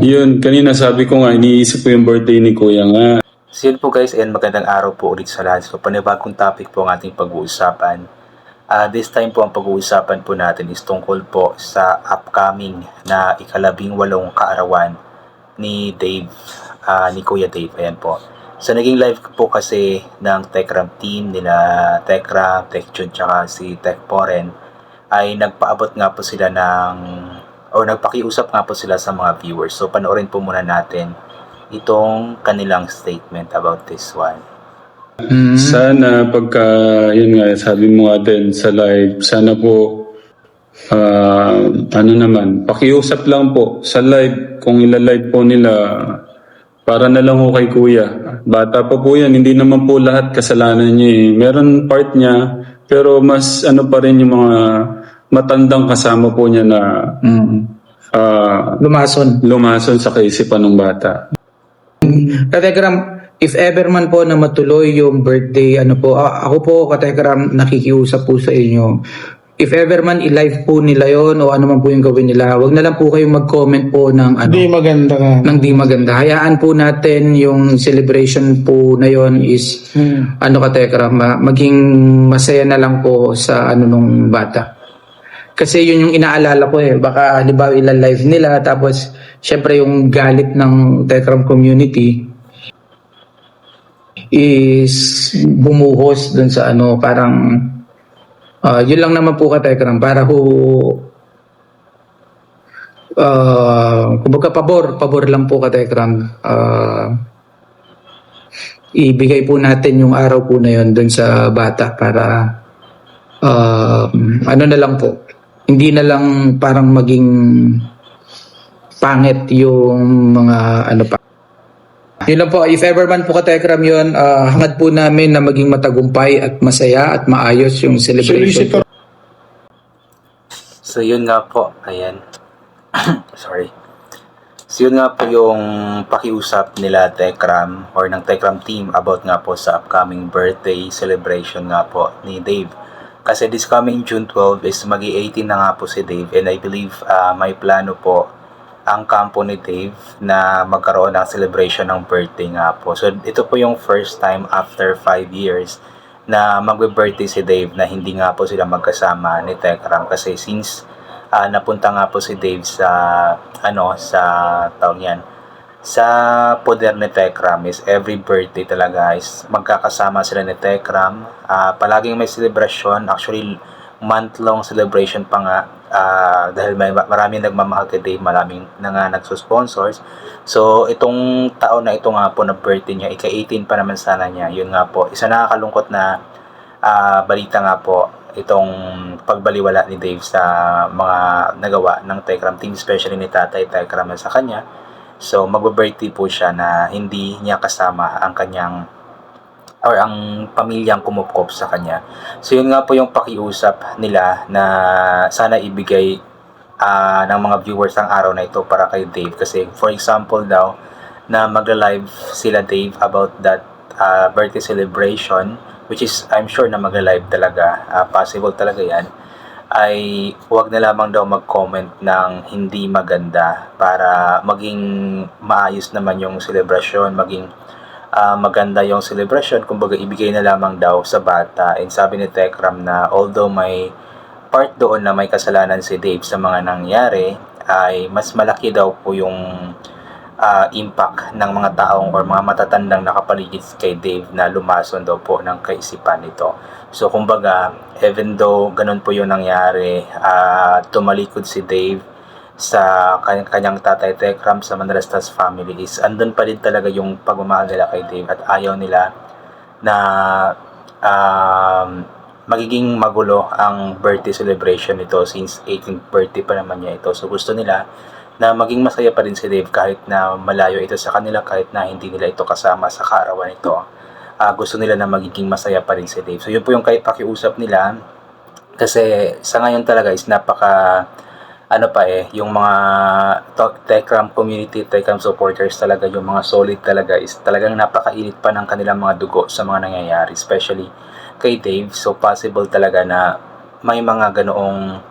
Yun, kanina sabi ko nga, iniisip ko yung birthday ni Kuya nga. So yun po guys, and magandang araw po ulit sa lahat. So panibagong topic po ang ating pag-uusapan. This time po ang pag-uusapan po natin is tungkol po sa upcoming na ika-18 kaarawan ni Dave, ni Kuya Dave. Ayan po. So naging live po kasi ng Techram team nila Techram, TechJun, tsaka si Techporen ay nagpaabot nga po sila nagpakiusap nga po sila sa mga viewers. So panoorin po muna natin itong kanilang statement about this one. Sana pagka, yun nga, sabi mo nga din sa live, sana po, pakiusap lang po sa live, kung ila-live po nila, para na lang ho kay Kuya. Bata pa po yan, hindi naman po lahat kasalanan niya eh. Meron part niya, pero mas pa rin yung mga matandang kasama po niya na lumason sa kaisipan ng bata. Katekram, if ever man po na matuloy yung birthday, ako po, Katekram, nakikiusap po sa inyo. If ever man i-live po nila yon o ano man po yung gawin nila, wag na lang po kayong mag-comment po ng Di maganda ka. ng di maganda. Hayaan po natin yung celebration po na yon is Katekram, maging masaya na lang po sa nung bata. Kasi yun yung inaalala ko eh. Baka halimbawa ila-live nila tapos syempre yung galit ng Techram community is bumuhos dun sa parang yun lang naman po ka Techram para kumbaga pabor lang po ka Techram. Ibigay po natin yung araw po na yun dun sa bata para na lang po, hindi na lang parang maging pangit yung mga pa. Yun lang po, if ever man po ka-Techram yun, hangad po namin na maging matagumpay at masaya at maayos yung celebration. So yun nga po, ayan. Sorry. So yun nga po yung pakiusap nila Techram or ng Techram team about nga po sa upcoming birthday celebration nga po ni Dave. Kasi this coming June 12 is magi-18 na nga po si Dave, and I believe may plano po ang kampo ni Dave na magkaroon ng celebration ng birthday nga po. So ito po yung first time after 5 years na magbe-birthday si Dave na hindi nga po sila magkasama ni Techram, kasi since napunta nga po si Dave sa sa poder ni Techram is every birthday talaga is magkakasama sila ni Techram. Palaging may celebration, actually month-long celebration pa nga, dahil maraming nagmamahal kay Dave, maraming na nga nagsusponsors. So itong taon na ito nga po na birthday niya, ika-18 pa naman sana niya. Yun nga po, isa nakakalungkot na balita nga po itong pagbaliwala ni Dave sa mga nagawa ng Techram team, especially ni Tatay Techram sa kanya. So magbe-birthday po siya na hindi niya kasama ang kanyang or ang pamilyang kumupkop sa kanya. So yun nga po yung pakiusap nila na sana ibigay ng mga viewers ang araw na ito para kay Dave. Kasi for example daw na magla-live sila Dave about that birthday celebration, which is I'm sure na magla-live talaga, possible talaga yan, ay huwag na lamang daw mag-comment ng hindi maganda para maging maayos naman yung celebration, maging maganda yung celebration. Kumbaga ibigay na lamang daw sa bata. And sabi ni Techram na although may part doon na may kasalanan si Dave sa mga nangyari, ay mas malaki daw po yung impact ng mga taong or mga matatandang nakapaligid kay Dave na lumason daw po ng kaisipan nito. So kumbaga, even though ganun po yung nangyari, tumalikod si Dave sa kanyang tatay Techram, sa Manalastas family, is andun pa din talaga yung pagmamahal nila kay Dave at ayaw nila na magiging magulo ang birthday celebration nito since 18th birthday pa naman niya ito. So gusto nila na maging masaya pa rin si Dave kahit na malayo ito sa kanila, kahit na hindi nila ito kasama sa kaarawan ito. Gusto nila na magiging masaya pa rin si Dave. So yun po yung pakiusap nila, kasi sa ngayon talaga is napaka yung mga Techram community, Techram supporters talaga, yung mga solid talaga, is talagang napakainit pa ng kanilang mga dugo sa mga nangyayari, especially kay Dave. So possible talaga na may mga ganoong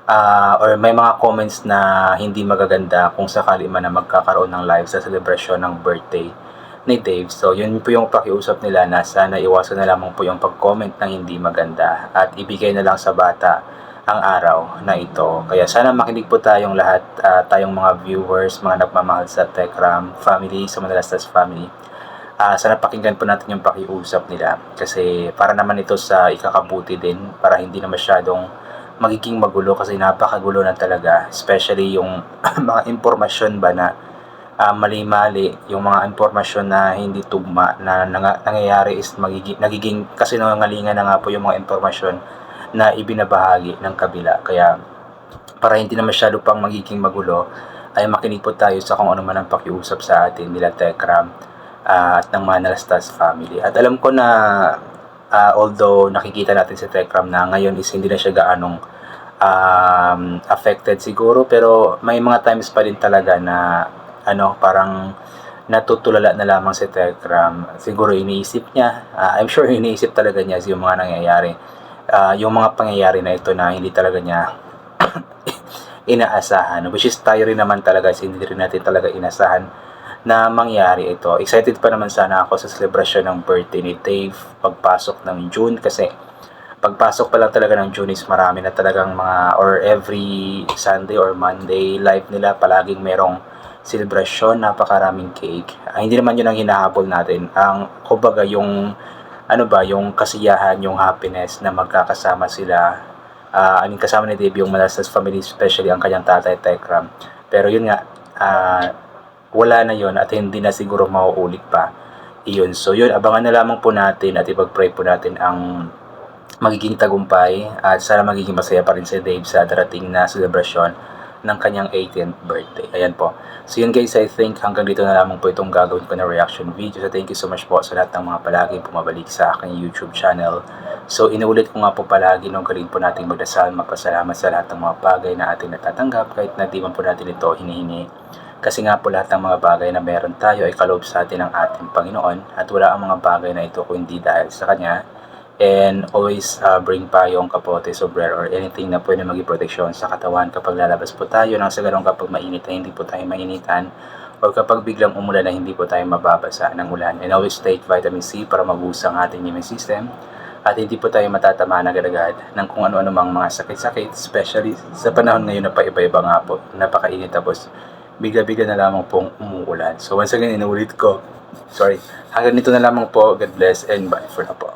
or may mga comments na hindi magaganda kung sakali man na magkakaroon ng live sa celebration ng birthday ni Dave. So, yun po yung pakiusap nila na sana iwasan na lamang po yung pag-comment ng hindi maganda at ibigay na lang sa bata ang araw na ito. Kaya sana makinig po tayong lahat, tayong mga viewers, mga nagmamahal sa Tekram family, sa Manalastas family. Sana pakinggan po natin yung pakiusap nila kasi para naman ito sa ikakabuti din, para hindi na masyadong magiging magulo kasi napakagulo na talaga, especially yung mga impormasyon ba na mali-mali, yung mga impormasyon na hindi tugma na nangyayari is nagiging kasi nangangalingan na nga po yung mga impormasyon na ibinabahagi ng kabila. Kaya para hindi na masyado pang magiging magulo, ay makinig po tayo sa kung ano man ang pakiusap sa atin nila Tekram at ng Manalastas family. At alam ko na although nakikita natin si Tekram na ngayon is hindi na siya gaanong affected siguro, pero may mga times pa din talaga na parang natutulala na lamang si Tekram. Siguro iniisip niya, I'm sure iniisip talaga niya yung mga nangyayari, yung mga pangyayari na ito na hindi talaga niya inaasahan, which is tayo rin naman talaga, hindi rin natin talaga inasahan na mangyari ito. Excited pa naman sana ako sa celebration ng birthday ni Dave pagpasok ng June, kasi pagpasok pa lang talaga ng June is marami na talagang mga, or every Sunday or Monday live nila palaging merong celebration, napakaraming cake. Hindi naman yun ang hinahabol natin. Ang kumbaga yung yung kasiyahan, yung happiness na magkakasama sila. Kasama ni Dave yung Manalastas family, especially ang kanyang tatay Tekram. Pero yun nga, wala na yun at hindi na siguro mauulit pa iyon. So yun, abangan na lamang po natin at ipag-pray po natin ang magiging tagumpay at sana magiging masaya pa rin si Dave sa darating na celebration ng kanyang 18th birthday. Ayan po. So yun guys, I think hanggang dito na lamang po itong gagawin ko na reaction video. So thank you so much po sa lahat ng mga palaging pumabalik sa aking YouTube channel. So inuulit ko nga po palagi nung galing po nating magdasal, magpasalamat sa lahat ng mga bagay na ating natatanggap kahit na di man po natin ito hinihingi. Kasi nga po lahat ng mga bagay na meron tayo ay kaloob sa atin ng ating Panginoon at wala ang mga bagay na ito kung hindi dahil sa Kanya. And always bring payong, kapote, sombrero, or anything na pwede maging proteksyon sa katawan kapag lalabas po tayo, nang sa ganun kapag mainit na hindi po tayo mainitan, o kapag biglang umulan na hindi po tayo mababasa ng ulan. And always take vitamin C para mabuhos ang ating immune system at hindi po tayo matatama na agad ng kung ano-ano mang mga sakit-sakit, especially sa panahon ngayon na paiba-iba nga po, napakainit tapos bigla-bigla na lamang pong umuulan. So once again, inuulit ko, hanggang dito na lamang po. God bless and bye for now po.